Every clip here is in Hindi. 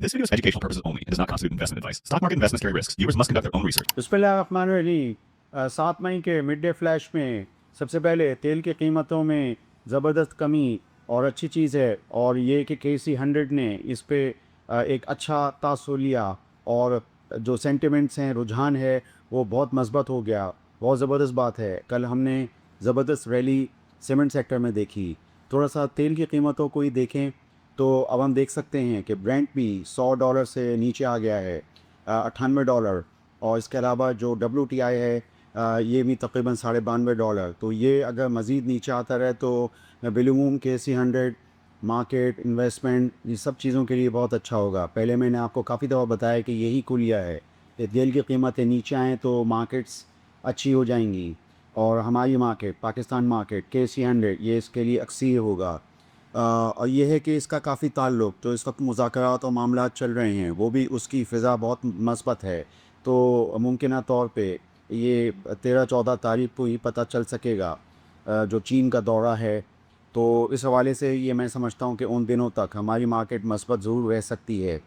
This video is for educational purposes only. It does not constitute investment advice. Stock market investments carry risks. Viewers must conduct their own research. बिस्मिल्लाहिर्रहमानिर्रहीम 7 मई के मिड डे फ्लैश में सबसे पहले तेल की कीमतों में ज़बरदस्त कमी और अच्छी चीज़ है, और ये कि KC100 ने इस पे एक अच्छा तासुर लिया, और जो सेंटिमेंट्स हैं, रुझान है, वो बहुत मस्बत हो गया। बहुत ज़बरदस्त बात है। कल हमने ज़बरदस्त रैली सीमेंट सेक्टर में देखी। थोड़ा सा तेल की कीमतों को ही देखें तो अब हम देख सकते हैं कि ब्रेंट भी $100 से नीचे आ गया है, $98। और इसके अलावा जो WTI है, ये भी तकरीबन $92.5। तो ये अगर मज़ीद नीचे आता रहे तो बिलूम KC100 मार्केट इन्वेस्टमेंट ये सब चीज़ों के लिए बहुत अच्छा होगा। पहले मैंने आपको काफ़ी दफ़ा बताया कि यही कुलिया है कि तेल की कीमतें नीचे आएँ तो मार्केट्स अच्छी हो जाएंगी, और हमारी मार्केट पाकिस्तान मार्केट KC100 ये इसके लिए अक्सी होगा। और ये है कि इसका काफ़ी ताल्लुक़ जो इस वक्त मुज़ाकरात और मामलात चल रहे हैं वो भी उसकी फ़िज़ा बहुत मस्बत है। तो मुमकिन तौर पे ये 13-14 तारीख को ही पता चल सकेगा जो चीन का दौरा है। तो इस हवाले से ये मैं समझता हूँ कि उन दिनों तक हमारी मार्केट मस्बत ज़रूर रह सकती है।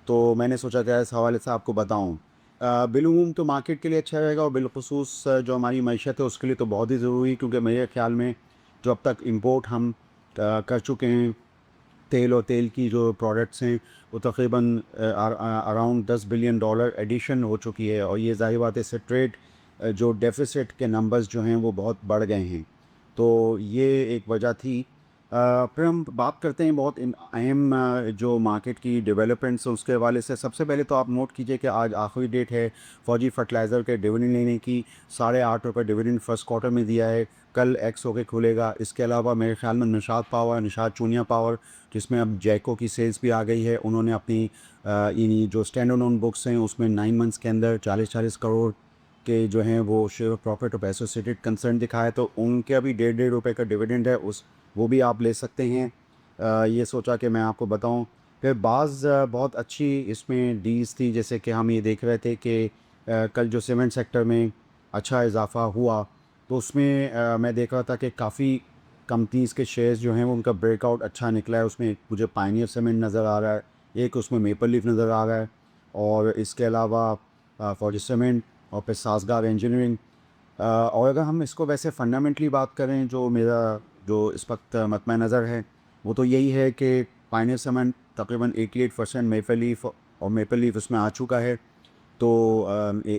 तो मैंने सोचा कि इस हवाले से आपको बताऊँ। बिलूम तो मार्केट के लिए अच्छा रहेगा, और बिलखुसूस जो हमारी मईशत है उसके लिए तो बहुत ही ज़रूरी, क्योंकि मेरे ख़्याल में जो अब तक इम्पोर्ट हम कर चुके हैं तेल और तेल की जो प्रोडक्ट्स हैं वो तकरीबन अराउंड $10 बिलियन एडिशन हो चुकी है, और ये ज़ाहिर बात है इससे ट्रेड जो डेफिसिट के नंबर्स जो हैं वो बहुत बढ़ गए हैं। तो ये एक वजह थी। फिर हम बात करते हैं बहुत अहम जो मार्केट की डेवलपमेंट्स हैं उसके हवाले से। सबसे पहले तो आप नोट कीजिए कि आज आखिरी डेट है फौजी फर्टिलाइज़र के डिविडेंड लेने की। ₹8.5 डिविडेंड फर्स्ट क्वार्टर में दिया है। कल एक्स होके खुलेगा। इसके अलावा मेरे ख्याल में निशात पावर, निशात चूनिया पावर, जिसमें अब जैको की सेल्स भी आ गई है, उन्होंने अपनी यानी जो स्टैंड अलोन बुक्स हैं उसमें 9 मंथ्स के अंदर 40-40 करोड़ के जो हैं वो share profit of associated concern दिखाया है। तो उनके अभी ₹1.5 का डिविडेंड है, उस वो भी आप ले सकते हैं। ये सोचा कि मैं आपको बताऊं। फिर बाज़ बहुत अच्छी इसमें डील्स थी, जैसे कि हम ये देख रहे थे कि कल जो सीमेंट सेक्टर में अच्छा इजाफा हुआ तो उसमें मैं देख रहा था कि काफ़ी कंपनीज़ के शेयर्स जो हैं वो उनका ब्रेकआउट अच्छा निकला है। उसमें मुझे पायनियर सीमेंट नज़र आ रहा है, एक उसमें मेपल लीफ नज़र आ रहा है, और इसके अलावा फॉर्ज सीमेंट और फिर सासगार इंजीनियरिंग। और अगर हम इसको वैसे फ़ंडामेंटली बात करें, जो मेरा जो इस वक्त मतम नज़र है वो तो यही है कि पायनियर सीमेंट तकरीबन 88% मेपल लीफ, और मेपल लीफ उसमें आ चुका है। तो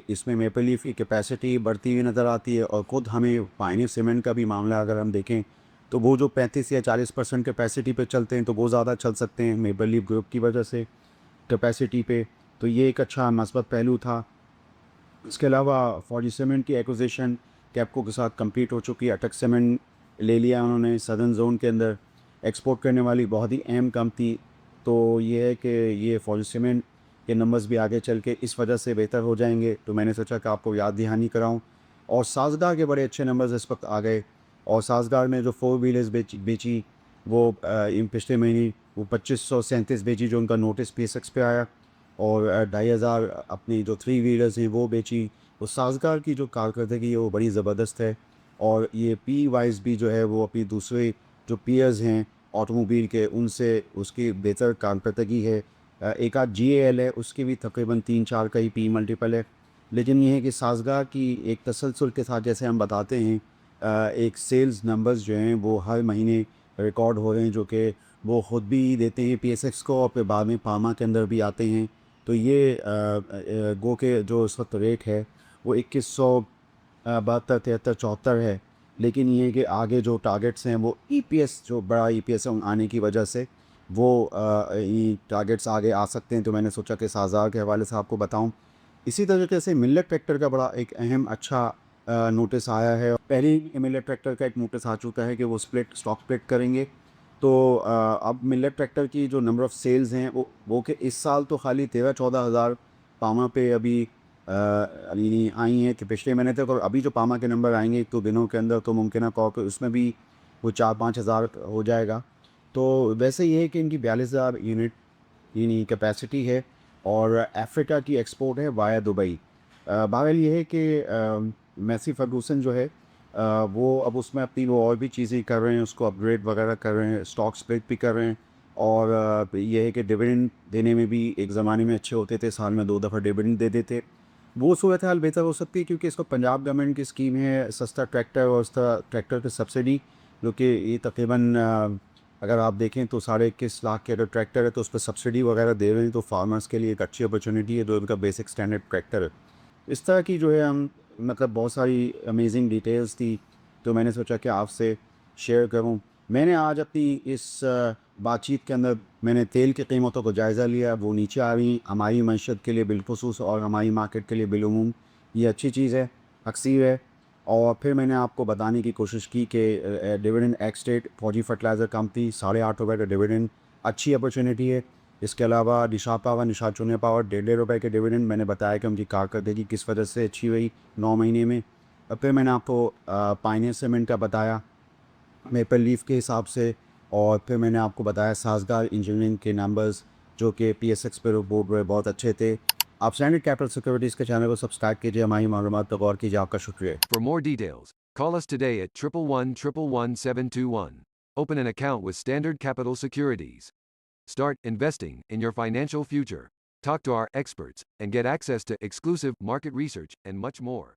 इसमें मेपल लीफ की कैपेसिटी बढ़ती हुई नज़र आती है, और ख़ुद हमें पायनियर सीमेंट का भी मामला अगर हम देखें तो वो जो 35 या 40% कैपेसिटी पे चलते हैं तो वो ज़्यादा चल सकते हैं मेपल लीफ ग्रुप की वजह से कैपेसिटी पे। तो ये एक अच्छा मस्बत पहलू था। इसके अलावा फौजी सीमेंट की एक्विजिशन कैपको के साथ कंप्लीट हो चुकी है। अटक सीमेंट ले लिया उन्होंने सदर्न जोन के अंदर, एक्सपोर्ट करने वाली बहुत ही अहम कंपनी। तो ये है कि ये फौजी सीमेंट के नंबर्स भी आगे चल के इस वजह से बेहतर हो जाएंगे, तो मैंने सोचा कि आपको याद दहानी कराऊं। और साजगार के बड़े अच्छे नंबर्स इस वक्त आ गए, और साजगार में जो 4 व्हीलर्स बेची वो इन पिछले महीने वो 2537 बेची जो उनका नोटिस PSX पे आया, और 2500 अपनी जो 3 व्हीलर्स हैं वो बेची। वो साजगार की जो कारकर्दगी है वो बड़ी ज़बरदस्त है, और ये पी वाइज भी जो है वो अपनी दूसरे जो पीयर्स हैं ऑटोमोबाइल के उनसे उसकी बेहतर कारकर्दगी है। एक आध GAL है उसकी भी तकरीबन 3-4 का ही पी मल्टीपल है। लेकिन ये है कि साजगार की एक तसलसल के साथ जैसे हम बताते हैं एक सेल्स नंबर्स जो हैं वो हर महीने रिकॉर्ड हो रहे हैं, जो कि वो ख़ुद भी देते हैं PSX को, और फिर बाद में पामा के अंदर भी आते हैं। तो ये गो के जो इस वक्त रेट है वो 2172, 73, 74 है। लेकिन ये है कि आगे जो टारगेट्स हैं वो EPS जो बड़ा EPS है आने की वजह से वो ये टारगेट्स आगे आ सकते हैं। तो मैंने सोचा कि साजार के हवाले से आपको बताऊं। इसी तरीके से मिलेट ट्रैक्टर का बड़ा एक अहम अच्छा नोटिस आया है। पहले ही मिलेट ट्रैक्टर का एक नोटिस आ चुका है कि वो स्टॉक स्प्लिट करेंगे। तो अब मिलेट ट्रैक्टर की जो नंबर ऑफ़ सेल्स हैं वो कि इस साल तो खाली 13-14 हज़ार पामा पे अभी यानी आई हैं कि पिछले महीने तक, और अभी जो पामा के नंबर आएंगे 1-2 दिनों के अंदर तो मुमकिन तौर पर उसमें भी वो 4-5 हज़ार हो जाएगा। तो वैसे ये है कि इनकी 42,000 यूनिट यानी कैपेसिटी है, और अफ्रीका की एक्सपोर्ट है वाया दुबई। बहरहाल ये है कि मैसी फर्गूसन जो है वो अब उसमें अपनी वो और भी चीज़ें कर रहे हैं, उसको अपग्रेड वगैरह कर रहे हैं, स्टॉक स्प्लिट भी कर रहे हैं। और ये है कि डिविडेंड देने में भी एक ज़माने में अच्छे होते थे, साल में 2 दफ़ा डिविडेंड दे देते। वो सूरत हाल बेहतर हो सकती है क्योंकि इसको पंजाब गवर्नमेंट की स्कीम है सस्ता ट्रैक्टर और सस्ता ट्रैक्टर पे सब्सिडी, जो कि ये तकरीबन अगर आप देखें तो 21.25 लाख के अगर ट्रैक्टर है तो उस पर सब्सिडी वगैरह दे रहे हैं, तो फार्मर्स के लिए एक अच्छी अपॉर्चुनिटी है जो उनका बेसिक स्टैंडर्ड ट्रैक्टर है। इस तरह की जो है हम मतलब बहुत सारी अमेजिंग डिटेल्स थी तो मैंने सोचा कि आपसे शेयर करूं। मैंने आज अपनी इस बातचीत के अंदर मैंने तेल की कीमतों को जायज़ा लिया, वो नीचे आ रही हमारी मईशत के लिए बिलखुसूस और हमारी मार्केट के लिए बिलूम ये अच्छी चीज़ है, अक्सीर है। और फिर मैंने आपको बताने की कोशिश की कि डिविडेंड एक्स डेट फौजी फर्टिलाइज़र कंपनी ₹8.5 का डिविडेंड अच्छी अपॉर्चुनिटी है। इसके अलावा निशा पावर निशा चुने पावर ₹1.5 के डिविडेंड मैंने बताया कि उनकी कारकर्दगी किस वजह से अच्छी हुई 9 महीने में। और फिर मैंने आपको पायनियर सीमेंट का बताया मेपल लीफ के हिसाब से, और फिर मैंने आपको बताया साजगार इंजीनियरिंग के नंबर्स जो कि PSX पे रिपोर्ट हुए बहुत अच्छे थे। आप स्टैंडर्ड कैपिटल सिक्योरिटीज़ के चैनल को सब्सक्राइब कीजिए, हमारी मालूमात पर गौर कीजिए। आपका शुक्रिया। For more details, call us today at 111-111-721. Open an account with Standard Capital Securities. Start investing in your financial future. Talk to our experts and get access to exclusive market research and much more.